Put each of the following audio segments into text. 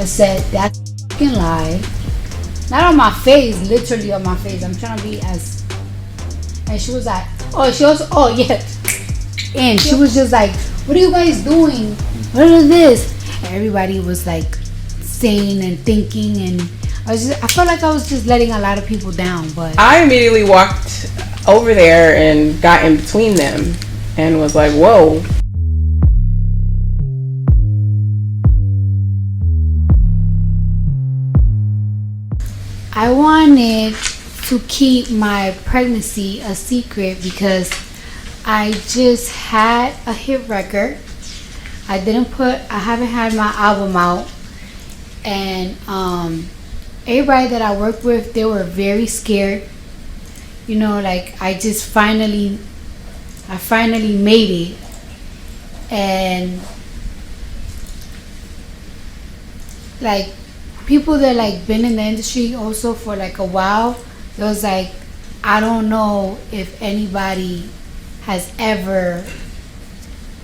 I said, that's a fucking lie. Not on my face, literally on my face. I'm trying to be as... And she was like, and she was just like, what are you guys doing? What is this? And everybody was like saying and thinking, and I felt like I was just letting a lot of people down. But I immediately walked over there and got in between them and was like, whoa. I wanted to keep my pregnancy a secret because I just had a hit record. I haven't had my album out, and everybody that I worked with, they were very scared. You know, like I finally made it, and like people that like been in the industry also for like a while, it was like, I don't know if anybody has ever,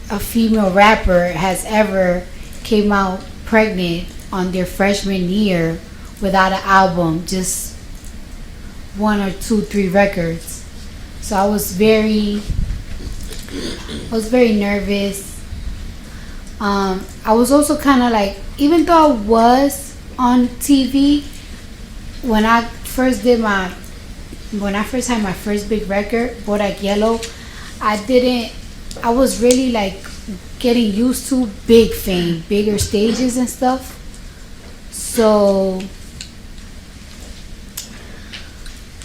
a female rapper has ever came out pregnant on their freshman year without an album, just 1 or 2, 3 records. So I was very nervous. I was also kind of like, even though I was on TV, when I first had my first big record, Bodak Yellow, I was really like getting used to big fame, bigger stages and stuff. So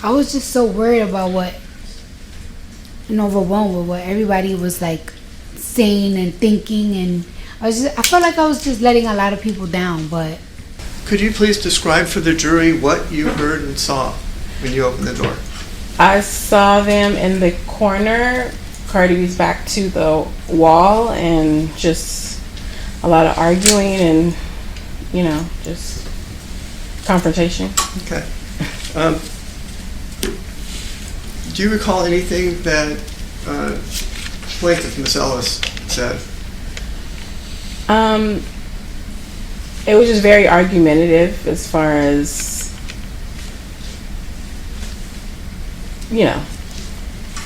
I was just so worried about overwhelmed with what everybody was like saying and thinking, and I felt like I was just letting a lot of people down. But could you please describe for the jury what you heard and saw when you opened the door? I saw them in the corner, Cardi B's back to the wall, and just a lot of arguing and, just confrontation. Okay. Do you recall anything that plaintiff Ms. Ellis said? It was just very argumentative as far as,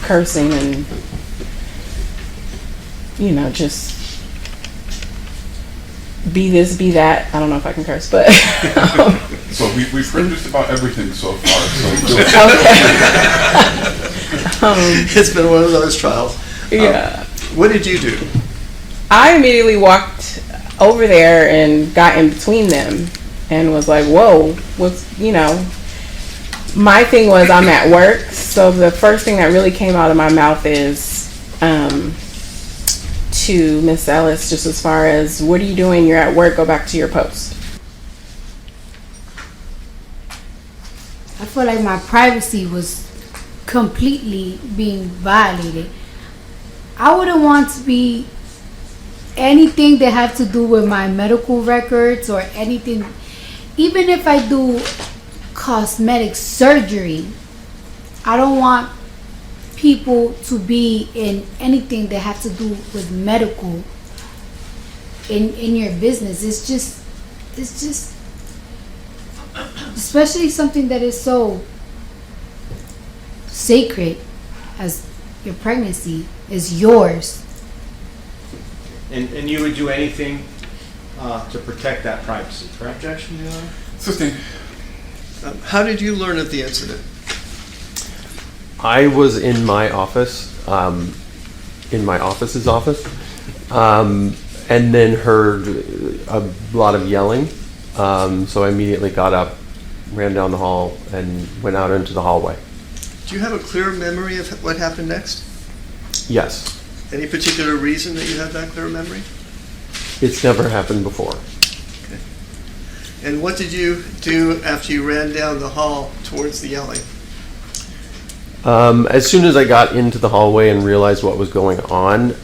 cursing and, just be this, be that. I don't know if I can curse, but. So we've heard just about everything so far. So It's been one of those trials. Yeah. What did you do? I immediately walked over there and got in between them and was like, whoa, my thing was, I'm at work, so the first thing that really came out of my mouth is to Miss Ellis, just as far as, what are you doing? You're at work, go back to your post. I feel like my privacy was completely being violated. I wouldn't want to be anything that had to do with my medical records or anything. Even if I do cosmetic surgery, I don't want people to be in anything that has to do with medical in your business. It's just especially something that is so sacred as your pregnancy is yours. And you would do anything to protect that privacy, correct? Objection, Your Honor? 15. How did you learn of the incident? I was in my office, in my office's office, and then heard a lot of yelling. So I immediately got up, ran down the hall, and went out into the hallway. Do you have a clear memory of what happened next? Yes. Any particular reason that you have that clear memory? It's never happened before. Okay. And what did you do after you ran down the hall towards the yelling? As soon as I got into the hallway and realized what was going on,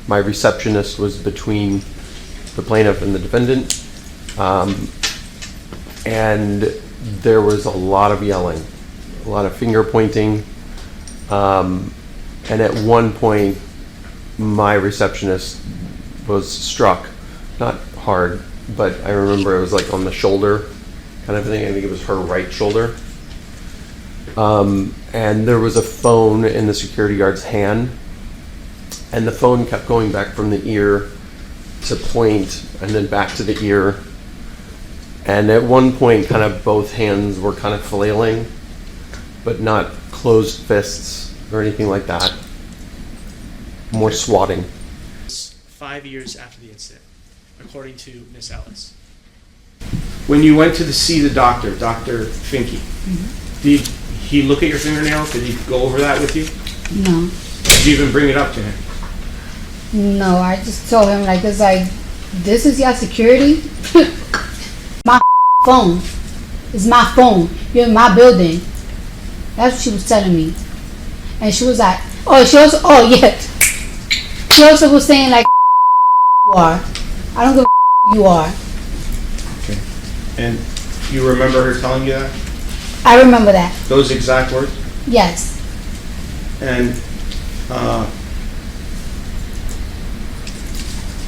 my receptionist was between the plaintiff and the defendant, and there was a lot of yelling, a lot of finger pointing, and at one point my receptionist was struck, not hard, but I remember it was like on the shoulder kind of thing. I think it was her right shoulder. And there was a phone in the security guard's hand, and the phone kept going back from the ear to point and then back to the ear. And at one point, kind of both hands were kind of flailing, but not closed fists or anything like that. More swatting. 5 years after the incident, according to Miss Ellis. When you went to see the doctor, Dr. Finke, did he look at your fingernails? Did he go over that with you? No. Did you even bring it up to him? No, I just told him, like, it's like, this is your security? My phone. It's my phone. You're in my building. That's what she was telling me. And she was like, she also was saying, like, you are. I don't give a you are. Okay. And you remember her telling you that? I remember that. Those exact words? Yes. And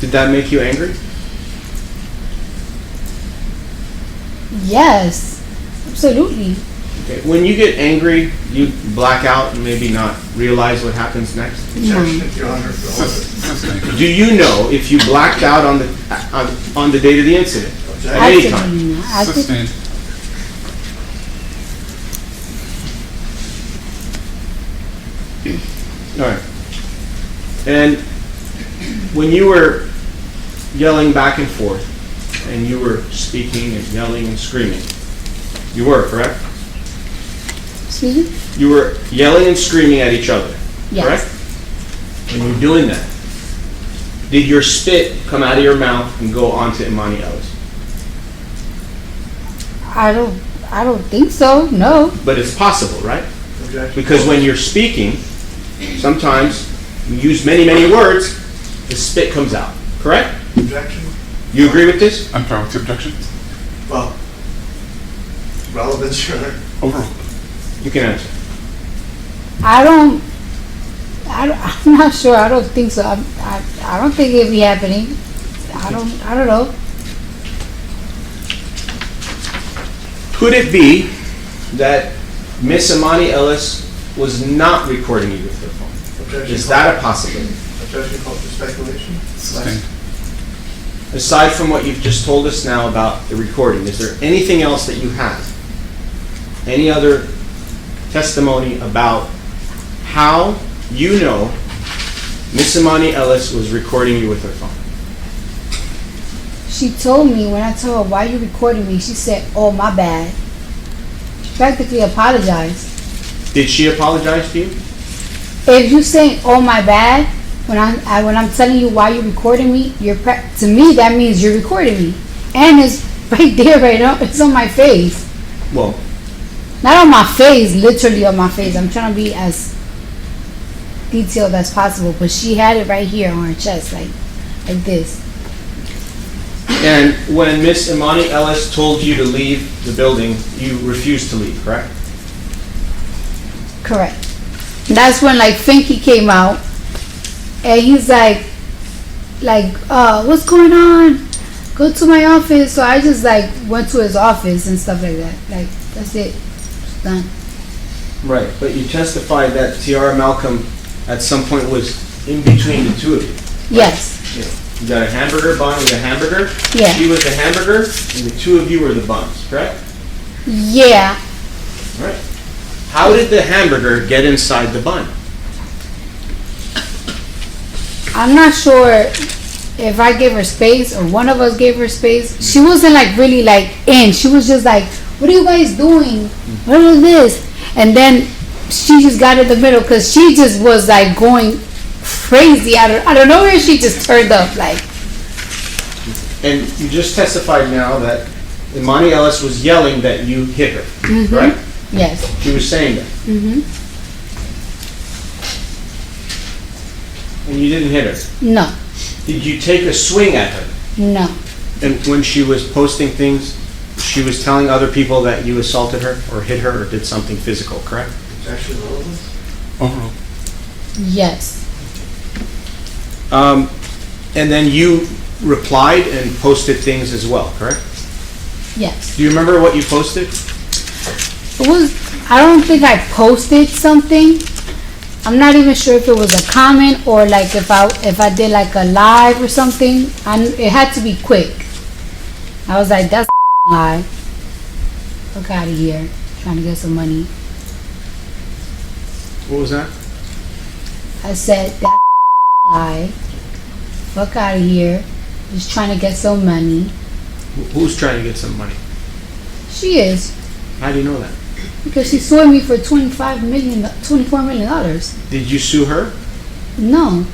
did that make you angry? Yes. Absolutely. Okay. When you get angry, you black out and maybe not realize what happens next? Objection, Your Honor. Do you know if you blacked out on the date of the incident? At any time? Absolutely not. I think Sustained. All right. And when you were yelling back and forth, and you were speaking and yelling and screaming, you were, correct? excuse me? You were yelling and screaming at each other, Yes. correct? When you're doing that, did your spit come out of your mouth and go onto Emani Ellis? I don't think so. No. But it's possible, right? Objection. Because when you're speaking, sometimes you use many, many words, the spit comes out, correct? Objection. You agree with this? I'm sorry, what's the objection? Well, relevance, Your Honor. Overruled. You can answer. I'm not sure. I don't think so. I don't think it'd be happening. I don't know. Could it be that Miss Emani Ellis was not recording you with her phone? Objection. Is that a possibility? Objection called for speculation. Sustained. Aside from what you've just told us now about the recording, is there anything else that you have? Any other testimony about how you know Miss Emani Ellis was recording you with her phone? She told me when I told her, why you recording me, she said, oh, my bad. She practically apologized. Did she apologize to you? If you saying, oh, my bad, when I'm telling you why you're recording me, to me, that means you're recording me. And it's right there, right now. It's on my face. Well, Not on my face, literally on my face. I'm trying to be as detailed as possible, but she had it right here on her chest, like this. and when Miss Emani Ellis told you to leave the building, you refused to leave, correct? Correct. That's when like Finky came out, and he's like, what's going on? Go to my office. So I just like went to his office and stuff like that. Like that's it. It's done. Right, but you testified that Tiara Malcolm at some point was in between the two of you. Yes. You got a hamburger bun with a hamburger. Yeah. She was the hamburger, and the two of you were the buns, correct? Yeah. Right. How did the hamburger get inside the bun? I'm not sure if I gave her space or one of us gave her space. She wasn't like really like in. She was just like, what are you guys doing? What is this? And then she just got in the middle because she just was like going crazy. I don't know where she just turned up like. And you just testified now that Emani Ellis was yelling that you hit her, correct? Yes. She was saying that. And you didn't hit her. No. Did you take a swing at her? No. And when she was posting things, she was telling other people that you assaulted her or hit her or did something physical, correct? Objection, relevance. Overruled. Yes. And then you replied and posted things as well, correct? Yes. Do you remember what you posted? I don't think I posted something. I'm not even sure if it was a comment or like if I did like a live or something. It had to be quick. I was like, that's a lie. Fuck out of here. Trying to get some money. What was that? I said, that's a lie. Fuck out of here. Just trying to get some money. Who's trying to get some money? She is. How do you know that? Because she sued me for $24 million. Did you sue her? No.